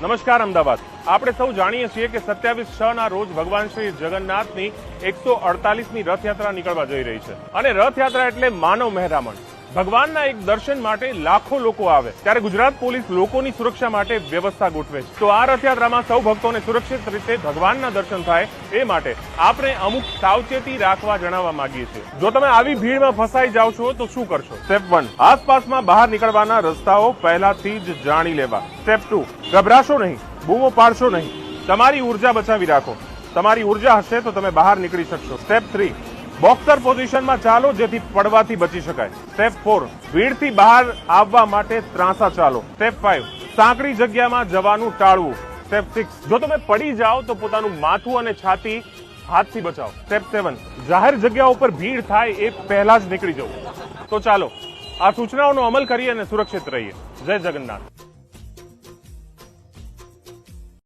નમસ્કાર અમદાવાદ। આપણે સૌ જાણીએ છીએ કે 27/6 રોજ ભગવાન શ્રી જગન્નાથની 148મી રથયાત્રા નીકળવા જઈ રહી છે અને રથયાત્રા એટલે માનવ મહેરામણ। ભગવાનના એક દર્શન માટે લાખો લોકો આવે ત્યારે ગુજરાત પોલીસ લોકોની સુરક્ષા માટે વ્યવસ્થા ગોઠવે છે। તો આ રથયાત્રામાં સૌ ભક્તોને સુરક્ષિત રીતે ભગવાનના દર્શન થાય એ માટે આપણે અમુક સાવચેતી રાખવા જણાવવા માંગીએ છીએ। જો તમે આવી ભીડમાં ફસાઈ જાવ છો તો શું કરશો? સ્ટેપ 1, આસપાસમાં બહાર નીકળવાના રસ્તાઓ પહેલાથી જ જાણી લેવા। સ્ટેપ 2, ગભરાશો નહીં, બૂમો પાડશો નહીં, તમારી ઉર્જા બચાવી રાખો। તમારી ઉર્જા હશે તો તમે બહાર નીકળી શકશો। સ્ટેપ 3, બોક્સર પોઝિશનમાં ચાલો જેથી પડવાથી બચી શકાય। સ્ટેપ 4, ભીડથી બહાર આવવા માટે ત્રાંસા ચાલો। સ્ટેપ 5, સાંકડી જગ્યામાં જવાનું ટાળવું। સ્ટેપ 6, જો તમે પડી જાઓ તો પોતાનું માથું અને છાતી હાથથી બચાવો। સ્ટેપ 7, જાહેર જગ્યાઓ પર ભીડ થાય એ પહેલા જ નીકળી જવું। તો ચાલો આ સૂચનાઓનો અમલ કરીએ અને સુરક્ષિત રહીએ। જય જગન્નાથ।